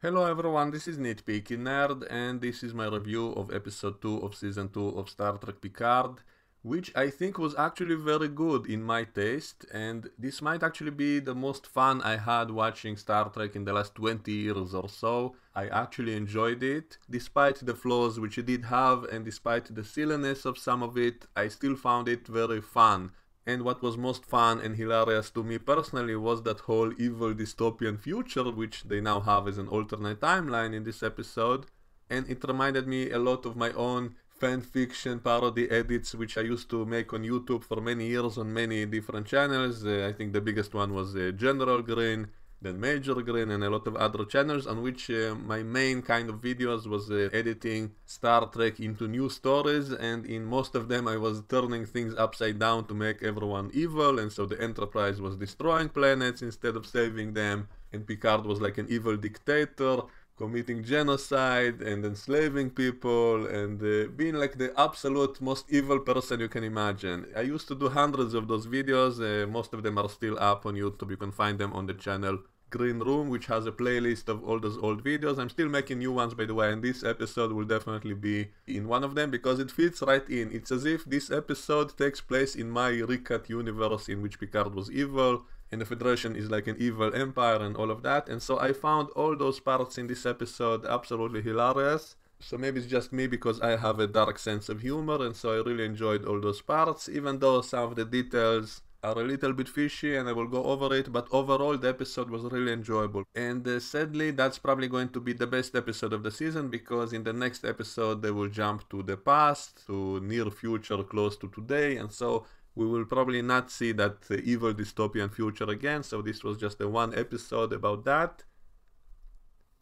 Hello everyone, this is Nitpicking Nerd, and this is my review of episode 2 of season 2 of Star Trek Picard, which I think was actually very good in my taste, and this might actually be the most fun I had watching Star Trek in the last 20 years or so. I actually enjoyed it, despite the flaws which it did have, and despite the silliness of some of it, I still found it very fun. And what was most fun and hilarious to me personally was that whole evil dystopian future, which they now have as an alternate timeline in this episode. And it reminded me a lot of my own fan fiction parody edits, which I used to make on YouTube for many years on many different channels. I think the biggest one was General Green, then Major Green, and a lot of other channels on which my main kind of videos was editing Star Trek into new stories, and in most of them I was turning things upside down to make everyone evil, and so the Enterprise was destroying planets instead of saving them, and Picard was like an evil dictator committing genocide and enslaving people and being like the absolute most evil person you can imagine. I used to do hundreds of those videos, most of them are still up on YouTube. You can find them on the channel Green Room, which has a playlist of all those old videos. I'm still making new ones, by the way, and this episode will definitely be in one of them because it fits right in. It's as if this episode takes place in my recut universe in which Picard was evil and the Federation is like an evil empire and all of that, and so I found all those parts in this episode absolutely hilarious. So maybe it's just me because I have a dark sense of humor, and so I really enjoyed all those parts, even though some of the details are a little bit fishy and I will go over it, but overall the episode was really enjoyable. And sadly that's probably going to be the best episode of the season, because in the next episode they will jump to the past, to near future close to today, and so we will probably not see that evil dystopian future again, so this was just a one episode about that.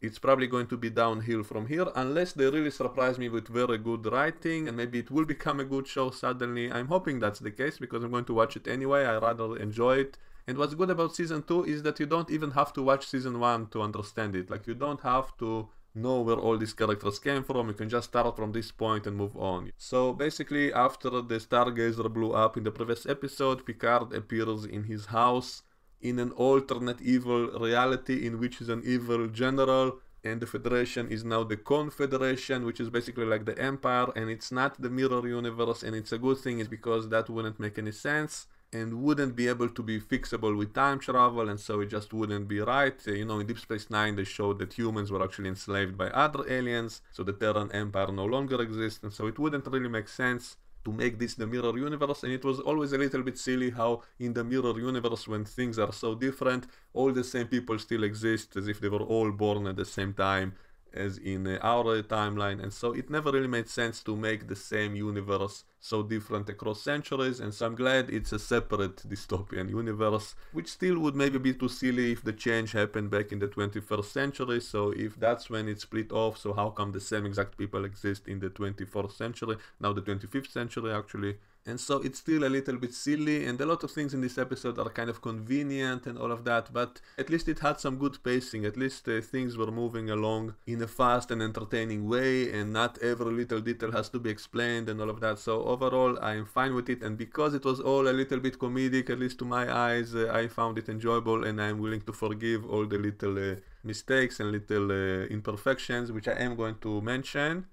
It's probably going to be downhill from here, unless they really surprise me with very good writing, and maybe it will become a good show suddenly. I'm hoping that's the case, because I'm going to watch it anyway. I rather enjoy it. And what's good about season 2 is that you don't even have to watch season 1 to understand it. Like, you don't have to know where all these characters came from. You can just start from this point and move on. So basically, after the Stargazer blew up in the previous episode, Picard appears in his house in an alternate evil reality in which he's an evil general, and the Federation is now the Confederation, which is basically like the Empire, and it's not the mirror universe, and it's a good thing, is because that wouldn't make any sense and wouldn't be able to be fixable with time travel, and so it just wouldn't be right. You know, in Deep Space Nine they showed that humans were actually enslaved by other aliens, so the Terran Empire no longer exists, and so it wouldn't really make sense to make this the mirror universe. And it was always a little bit silly how in the mirror universe, when things are so different, all the same people still exist, as if they were all born at the same time as in our timeline, and so it never really made sense to make the same universe so different across centuries. And so I'm glad it's a separate dystopian universe, which still would maybe be too silly if the change happened back in the 21st century. So if that's when it split off, so how come the same exact people exist in the 24th century, now the 25th century actually? And so it's still a little bit silly, and a lot of things in this episode are kind of convenient and all of that, but at least it had some good pacing. At least things were moving along in a fast and entertaining way, and not every little detail has to be explained and all of that. So overall I'm fine with it, and because it was all a little bit comedic, at least to my eyes, I found it enjoyable, and I'm willing to forgive all the little mistakes and little imperfections, which I am going to mention.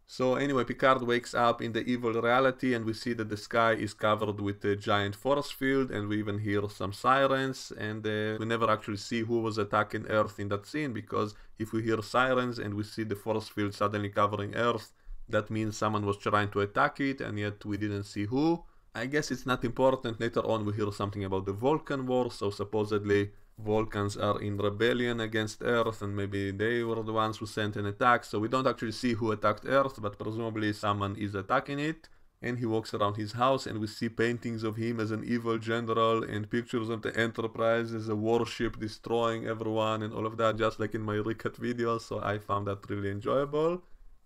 So anyway, Picard wakes up in the evil reality, and we see that the sky is covered with a giant force field, and we even hear some sirens, and we never actually see who was attacking Earth in that scene, because if we hear sirens and we see the force field suddenly covering Earth, that means someone was trying to attack it, and yet we didn't see who. I guess it's not important. Later on we hear something about the Vulcan War, so supposedly Vulcans are in rebellion against Earth, and maybe they were the ones who sent an attack. So we don't actually see who attacked Earth, but presumably someone is attacking it. And he walks around his house, and we see paintings of him as an evil general, and pictures of the Enterprise as a warship destroying everyone and all of that, just like in my recut videos. So I found that really enjoyable.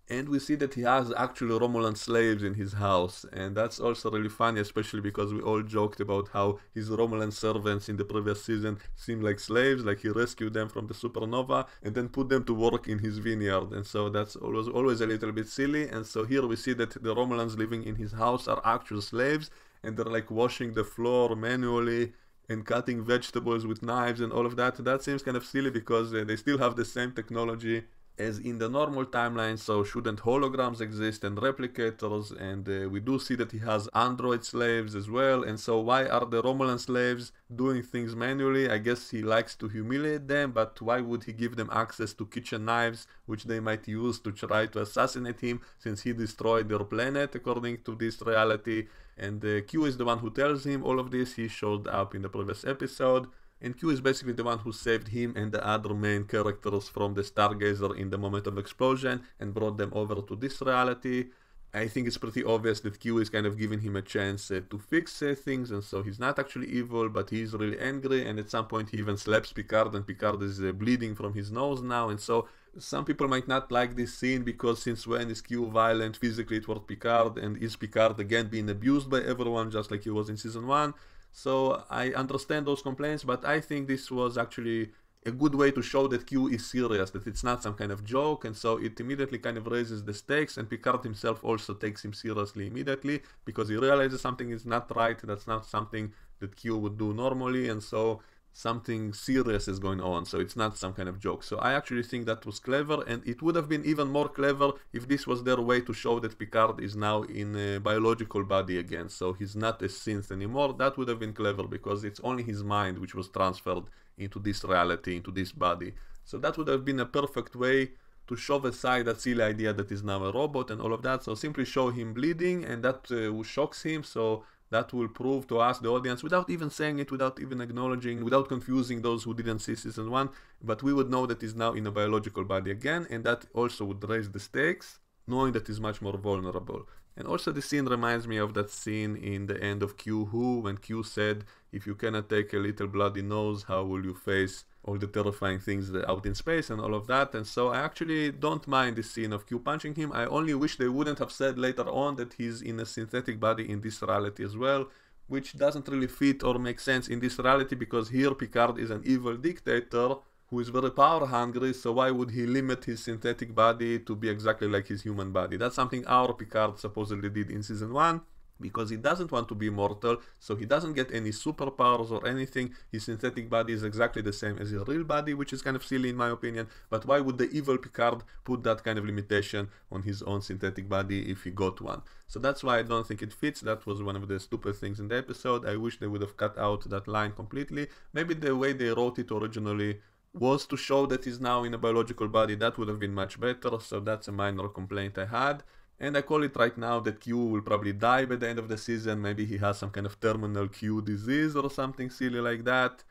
And we see that he has actually Romulan slaves in his house, and that's also really funny, especially because we all joked about how his Romulan servants in the previous season seem like slaves, like he rescued them from the supernova and then put them to work in his vineyard, and so that's always a little bit silly. And so here we see that the Romulans living in his house are actual slaves, and they're like washing the floor manually and cutting vegetables with knives and all of that. That seems kind of silly because they still have the same technology as in the normal timeline, so shouldn't holograms exist and replicators? And we do see that he has android slaves as well, and so why are the Romulan slaves doing things manually? I guess he likes to humiliate them, but why would he give them access to kitchen knives, which they might use to try to assassinate him, since he destroyed their planet according to this reality? And Q is the one who tells him all of this. He showed up in the previous episode. And Q is basically the one who saved him and the other main characters from the Stargazer in the moment of explosion and brought them over to this reality. I think it's pretty obvious that Q is kind of giving him a chance to fix things, and so he's not actually evil, but he's really angry, and at some point he even slaps Picard, and Picard is bleeding from his nose now, and so some people might not like this scene because since when is Q violent physically toward Picard, and is Picard again being abused by everyone just like he was in season 1? So I understand those complaints, but I think this was actually a good way to show that Q is serious, that it's not some kind of joke, and so it immediately kind of raises the stakes, and Picard himself also takes him seriously immediately, because he realizes something is not right, that's not something that Q would do normally, and so something serious is going on, so it's not some kind of joke. So I actually think that was clever, and it would have been even more clever if this was their way to show that Picard is now in a biological body again, so he's not a synth anymore. That would have been clever because it's only his mind which was transferred into this reality, into this body. So that would have been a perfect way to shove aside that silly idea that he's now a robot and all of that. So simply show him bleeding, and that shocks him, so that will prove to us, the audience, without even saying it, without even acknowledging, without confusing those who didn't see season 1, but we would know that he's now in a biological body again, and that also would raise the stakes, knowing that he's much more vulnerable. And also the scene reminds me of that scene in the end of Q Who, when Q said, if you cannot take a little bloody nose, how will you face all the terrifying things out in space and all of that? And so I actually don't mind this scene of Q punching him. I only wish they wouldn't have said later on that he's in a synthetic body in this reality as well, which doesn't really fit or make sense in this reality, because here Picard is an evil dictator who is very power hungry, so why would he limit his synthetic body to be exactly like his human body? That's something our Picard supposedly did in season 1, because he doesn't want to be mortal, so he doesn't get any superpowers or anything. His synthetic body is exactly the same as his real body, which is kind of silly in my opinion, but why would the evil Picard put that kind of limitation on his own synthetic body if he got one? So that's why I don't think it fits. That was one of the stupid things in the episode. I wish they would have cut out that line completely. Maybe the way they wrote it originally was to show that he's now in a biological body. That would have been much better, so that's a minor complaint I had. And I call it right now that Q will probably die by the end of the season. Maybe he has some kind of terminal Q disease or something silly like that.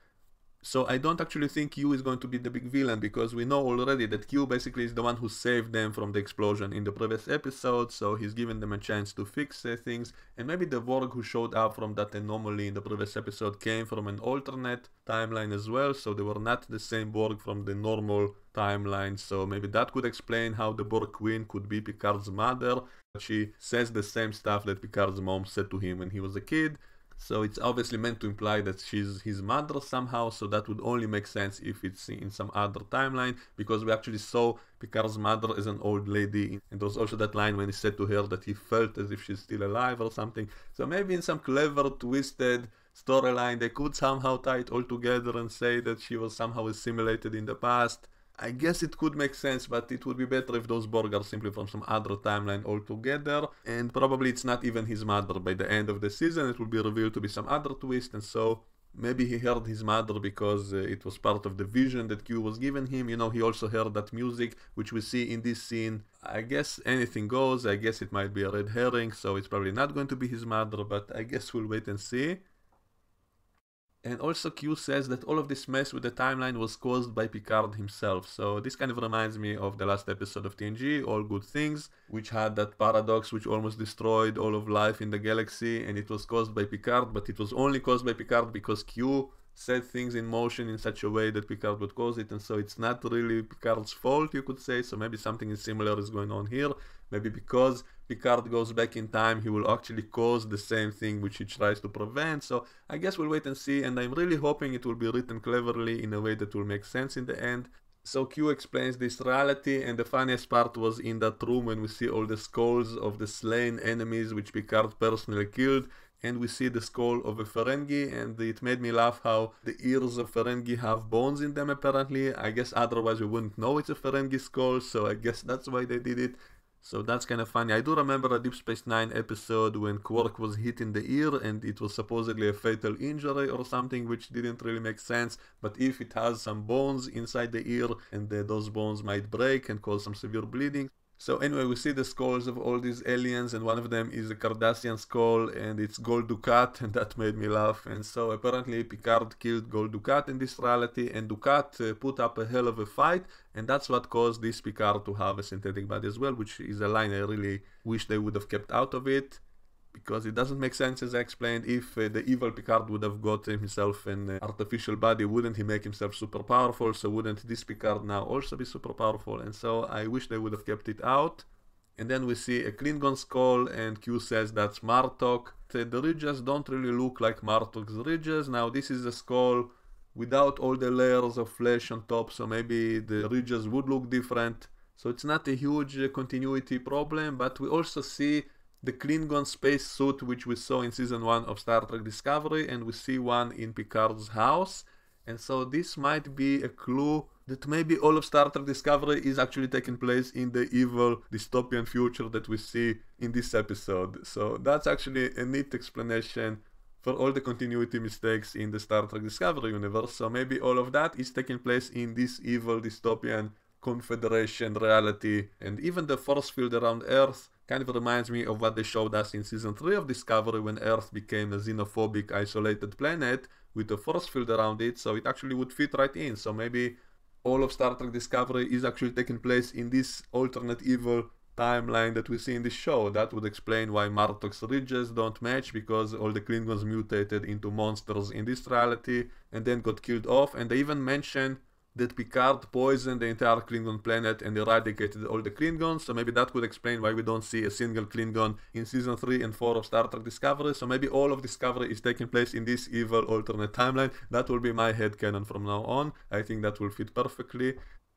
So I don't actually think Q is going to be the big villain, because we know already that Q basically is the one who saved them from the explosion in the previous episode, so he's given them a chance to fix things. And maybe the Borg who showed up from that anomaly in the previous episode came from an alternate timeline as well, so they were not the same Borg from the normal timeline, so maybe that could explain how the Borg Queen could be Picard's mother. She says the same stuff that Picard's mom said to him when he was a kid. So it's obviously meant to imply that she's his mother somehow, so that would only make sense if it's in some other timeline, because we actually saw Picard's mother as an old lady, and there was also that line when he said to her that he felt as if she's still alive or something. So maybe in some clever, twisted storyline they could somehow tie it all together and say that she was somehow assimilated in the past. I guess it could make sense, but it would be better if those Borg are simply from some other timeline altogether, and probably it's not even his mother. By the end of the season it will be revealed to be some other twist, and so maybe he heard his mother because it was part of the vision that Q was giving him. You know, he also heard that music, which we see in this scene. I guess anything goes. I guess it might be a red herring, so it's probably not going to be his mother, but I guess we'll wait and see. And also Q says that all of this mess with the timeline was caused by Picard himself. So this kind of reminds me of the last episode of TNG, All Good Things, which had that paradox which almost destroyed all of life in the galaxy, and it was caused by Picard, but it was only caused by Picard because Q set things in motion in such a way that Picard would cause it, and so it's not really Picard's fault, you could say. So maybe something similar is going on here. Maybe because Picard goes back in time, he will actually cause the same thing which he tries to prevent. So I guess we'll wait and see, and I'm really hoping it will be written cleverly in a way that will make sense in the end. So Q explains this reality, and the funniest part was in that room when we see all the skulls of the slain enemies which Picard personally killed, and we see the skull of a Ferengi, and it made me laugh how the ears of Ferengi have bones in them apparently. I guess otherwise we wouldn't know it's a Ferengi skull, so I guess that's why they did it. So that's kind of funny. I do remember a Deep Space Nine episode when Quark was hit in the ear and it was supposedly a fatal injury or something, which didn't really make sense. But if it has some bones inside the ear, and those bones might break and cause some severe bleeding. So anyway, we see the skulls of all these aliens, and one of them is a Cardassian skull, and it's Gul Dukat, and that made me laugh. And so apparently Picard killed Gul Dukat in this reality, and Dukat put up a hell of a fight, and that's what caused this Picard to have a synthetic body as well, which is a line I really wish they would have kept out of it, because it doesn't make sense, as I explained. If the evil Picard would have got himself an artificial body, wouldn't he make himself super powerful? So wouldn't this Picard now also be super powerful? And so I wish they would have kept it out. And then we see a Klingon skull, and Q says that's Martok. The ridges don't really look like Martok's ridges. Now this is a skull without all the layers of flesh on top, so maybe the ridges would look different. So it's not a huge continuity problem, but we also see the Klingon space suit which we saw in season 1 of Star Trek Discovery, and we see one in Picard's house. And so this might be a clue that maybe all of Star Trek Discovery is actually taking place in the evil dystopian future that we see in this episode. So that's actually a neat explanation for all the continuity mistakes in the Star Trek Discovery universe. So maybe all of that is taking place in this evil dystopian Confederation reality, and even the force field around Earth kind of reminds me of what they showed us in season 3 of Discovery, when Earth became a xenophobic isolated planet with a force field around it, so it actually would fit right in. So maybe all of Star Trek Discovery is actually taking place in this alternate evil timeline that we see in this show. That would explain why Martok's ridges don't match, because all the Klingons mutated into monsters in this reality and then got killed off. And they even mention that Picard poisoned the entire Klingon planet and eradicated all the Klingons, so maybe that would explain why we don't see a single Klingon in season 3 and 4 of Star Trek Discovery. So maybe all of Discovery is taking place in this evil alternate timeline. That will be my headcanon from now on. I think that will fit perfectly.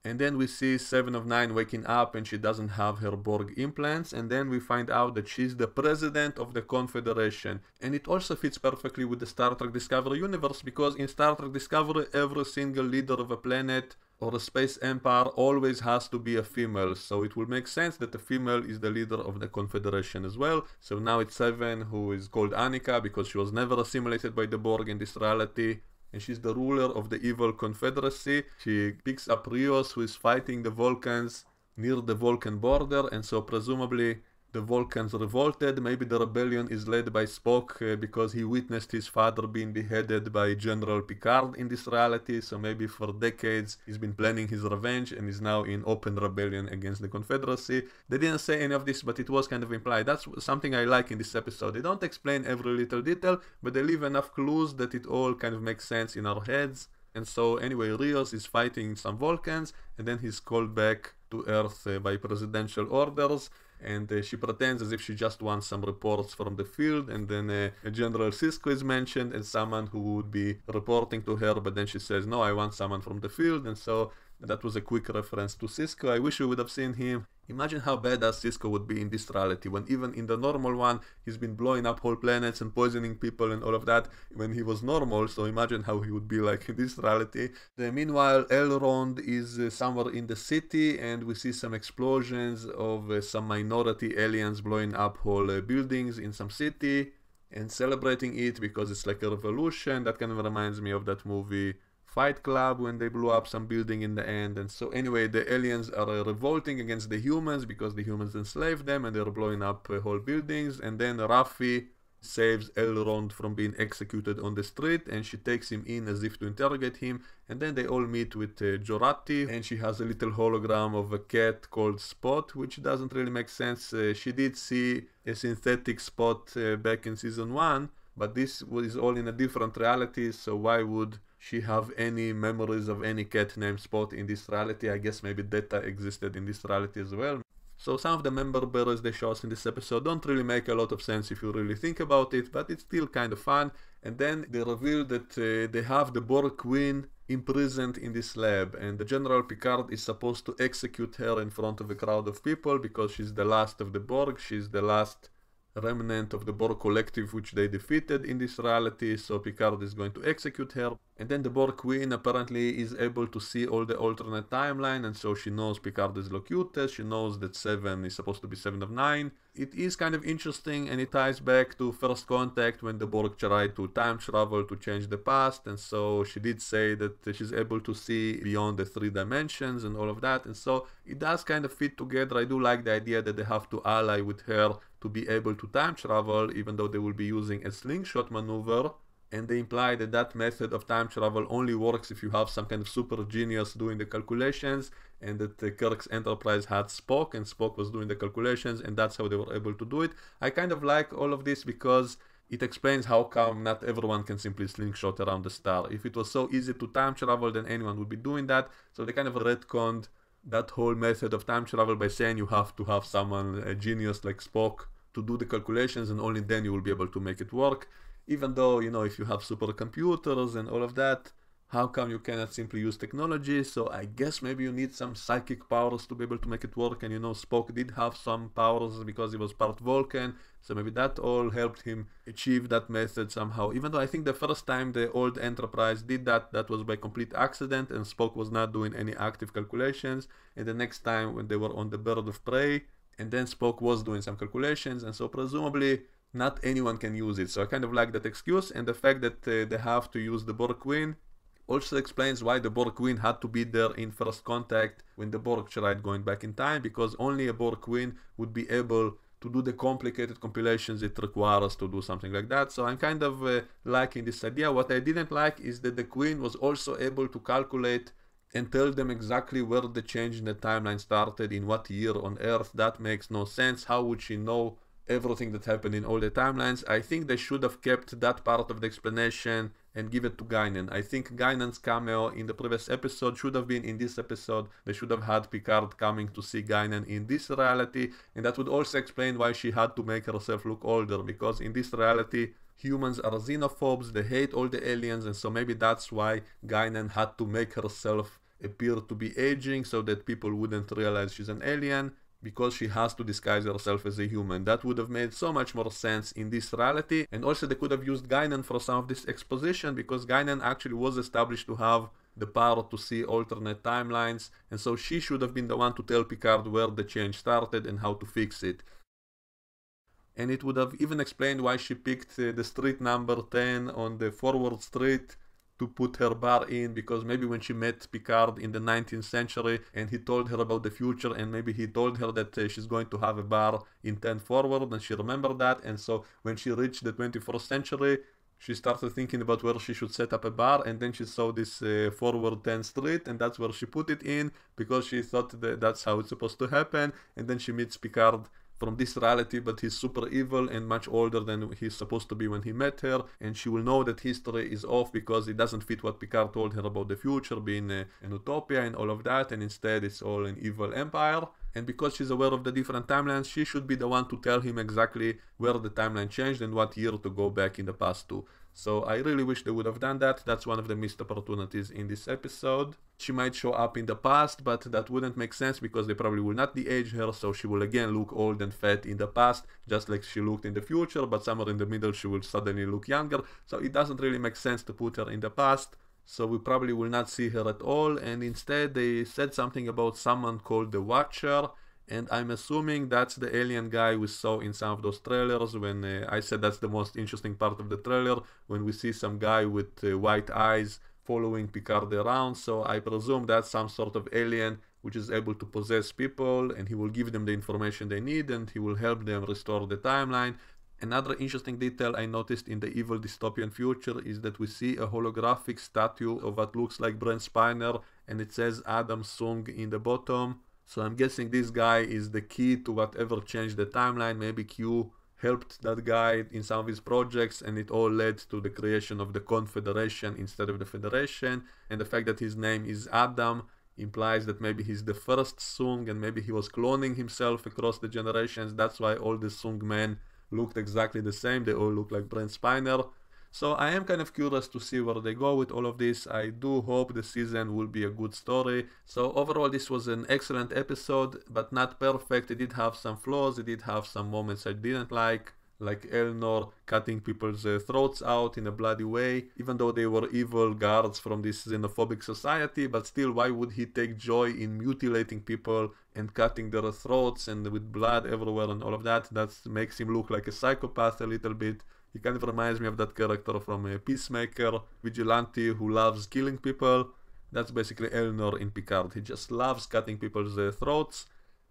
And then we see 7 of 9 waking up, and she doesn't have her Borg implants, and then we find out that she's the president of the Confederation. And it also fits perfectly with the Star Trek Discovery universe, because in Star Trek Discovery every single leader of a planet or a space empire always has to be a female, so it will make sense that the female is the leader of the Confederation as well. So now it's 7, who is called Annika because she was never assimilated by the Borg in this reality, and she's the ruler of the evil Confederacy. She picks up Rios, who is fighting the Vulcans near the Vulcan border, and so presumably the Vulcans revolted. Maybe the rebellion is led by Spock because he witnessed his father being beheaded by General Picard in this reality, so maybe for decades he's been planning his revenge and is now in open rebellion against the Confederacy. They didn't say any of this, but it was kind of implied. That's something I like in this episode. They don't explain every little detail, but they leave enough clues that it all kind of makes sense in our heads. And so anyway, Rios is fighting some Vulcans, and then he's called back to Earth by presidential orders, and she pretends as if she just wants some reports from the field, and then General Sisko is mentioned as someone who would be reporting to her, but then she says, no, I want someone from the field. And so that was a quick reference to Sisko. I wish we would have seen him. Imagine how badass Sisko would be in this reality, when even in the normal one he's been blowing up whole planets and poisoning people and all of that when he was normal. So imagine how he would be like in this reality. Meanwhile, Elrond is somewhere in the city, and we see some explosions of some minority aliens blowing up whole buildings in some city and celebrating it because it's like a revolution. That kind of reminds me of that movie Fight Club when they blew up some building in the end. And so anyway, the aliens are revolting against the humans because the humans enslaved them, and they're blowing up whole buildings. And then Raffi saves Elrond from being executed on the street, and she takes him in as if to interrogate him. And then they all meet with Jorati, and she has a little hologram of a cat called Spot, which doesn't really make sense. She did see a synthetic Spot back in season 1, but this was all in a different reality, so why would she have any memories of any cat named Spot in this reality? I guess maybe Data existed in this reality as well. So some of the member bearers they show us in this episode don't really make a lot of sense if you really think about it, but it's still kind of fun. And then they reveal that they have the Borg Queen imprisoned in this lab, and the General Picard is supposed to execute her in front of a crowd of people because she's the last of the Borg, she's the last remnant of the Borg collective which they defeated in this reality, so Picard is going to execute her. And then the Borg Queen apparently is able to see all the alternate timeline, and so she knows Picard is Locutus, she knows that 7 is supposed to be 7 of 9. It is kind of interesting, and it ties back to First Contact when the Borg tried to time travel to change the past, and so she did say that she's able to see beyond the 3 dimensions and all of that, and so it does kind of fit together. I do like the idea that they have to ally with her to be able to time travel, even though they will be using a slingshot maneuver. And they imply that that method of time travel only works if you have some kind of super genius doing the calculations, and that Kirk's Enterprise had Spock, and Spock was doing the calculations, and that's how they were able to do it. I kind of like all of this because it explains how come not everyone can simply slingshot around the star. If it was so easy to time travel, then anyone would be doing that. So they kind of retconned that whole method of time travel by saying you have to have someone, a genius like Spock, to do the calculations, and only then you will be able to make it work. Even though, you know, if you have supercomputers and all of that, how come you cannot simply use technology? So I guess maybe you need some psychic powers to be able to make it work. And you know, Spock did have some powers because he was part Vulcan, so maybe that all helped him achieve that method somehow. Even though I think the first time the old Enterprise did that, that was by complete accident, and Spock was not doing any active calculations. And the next time when they were on the Bird of Prey, and then Spock was doing some calculations, and so presumably not anyone can use it. So I kind of like that excuse, and the fact that they have to use the Borg Queen also explains why the Borg Queen had to be there in First Contact when the Borg tried going back in time, because only a Borg Queen would be able to do the complicated compilations it requires to do something like that. So I'm kind of liking this idea. What I didn't like is that the Queen was also able to calculate and tell them exactly where the change in the timeline started, in what year on Earth. That makes no sense. How would she know everything that happened in all the timelines? I think they should have kept that part of the explanation and give it to Guinan. I think Guinan's cameo in the previous episode should have been in this episode. They should have had Picard coming to see Guinan in this reality, and that would also explain why she had to make herself look older, because in this reality humans are xenophobes, they hate all the aliens, and so maybe that's why Guinan had to make herself appear to be aging so that people wouldn't realize she's an alien, because she has to disguise herself as a human. That would have made so much more sense in this reality. And also they could have used Guinan for some of this exposition, because Guinan actually was established to have the power to see alternate timelines, and so she should have been the one to tell Picard where the change started and how to fix it. And it would have even explained why she picked the street number 10 on the forward street to put her bar in, because maybe when she met Picard in the 19th century and he told her about the future, and maybe he told her that she's going to have a bar in 10 forward, and she remembered that, and so when she reached the 21st century she started thinking about where she should set up a bar, and then she saw this forward 10 street, and that's where she put it in, because she thought that that's how it's supposed to happen. And then she meets Picard from this reality, but he's super evil and much older than he's supposed to be when he met her, and she will know that history is off because it doesn't fit what Picard told her about the future being an utopia and all of that, and instead it's all an evil empire. And because she's aware of the different timelines, she should be the one to tell him exactly where the timeline changed and what year to go back in the past to. So I really wish they would have done that. That's one of the missed opportunities in this episode. She might show up in the past, but that wouldn't make sense because they probably will not de-age her, so she will again look old and fat in the past, just like she looked in the future, but somewhere in the middle she will suddenly look younger. So it doesn't really make sense to put her in the past. So we probably will not see her at all, and instead they said something about someone called the Watcher, and I'm assuming that's the alien guy we saw in some of those trailers. When I said that's the most interesting part of the trailer, when we see some guy with white eyes following Picard around. So I presume that's some sort of alien which is able to possess people, and he will give them the information they need, and he will help them restore the timeline. Another interesting detail I noticed in the evil dystopian future is that we see a holographic statue of what looks like Brent Spiner, and it says Adam Sung in the bottom. So I'm guessing this guy is the key to whatever changed the timeline. Maybe Q helped that guy in some of his projects, and it all led to the creation of the Confederation instead of the Federation. And the fact that his name is Adam implies that maybe he's the first Sung, and maybe he was cloning himself across the generations. That's why all the Sung men looked exactly the same. They all look like Brent Spiner. So I am kind of curious to see where they go with all of this. I do hope the season will be a good story. So overall this was an excellent episode, but not perfect. It did have some flaws, it did have some moments I didn't like. like Elnor cutting people's throats out in a bloody way, even though they were evil guards from this xenophobic society, but still, why would he take joy in mutilating people and cutting their throats and with blood everywhere and all of that? That makes him look like a psychopath a little bit. He kind of reminds me of that character from Peacemaker, vigilante who loves killing people. That's basically Elnor in Picard. He just loves cutting people's throats.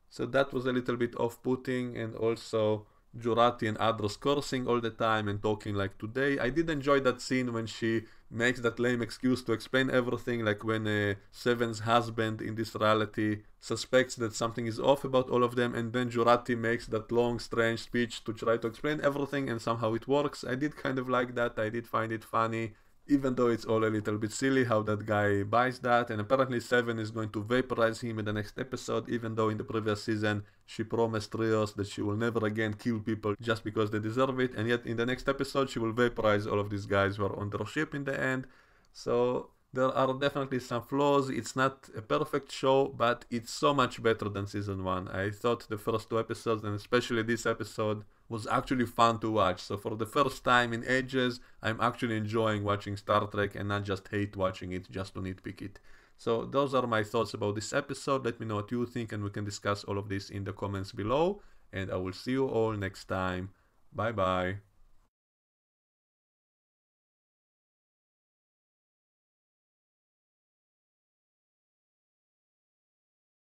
So that was a little bit off-putting, and also Jurati and Adros cursing all the time and talking like today. I did enjoy that scene when she makes that lame excuse to explain everything, like when Seven's husband in this reality suspects that something is off about all of them, and then Jurati makes that long strange speech to try to explain everything, and somehow it works. I did kind of like that. I did find it funny, even though it's all a little bit silly how that guy buys that. And apparently Seven is going to vaporize him in the next episode, even though in the previous season she promised Rios that she will never again kill people just because they deserve it, and yet in the next episode she will vaporize all of these guys who are on their ship in the end. So there are definitely some flaws. It's not a perfect show, but it's so much better than season 1. I thought the first 2 episodes, and especially this episode, was actually fun to watch. So for the first time in ages, I'm actually enjoying watching Star Trek and not just hate watching it just to nitpick it. So those are my thoughts about this episode. Let me know what you think, and we can discuss all of this in the comments below. And I will see you all next time. Bye bye.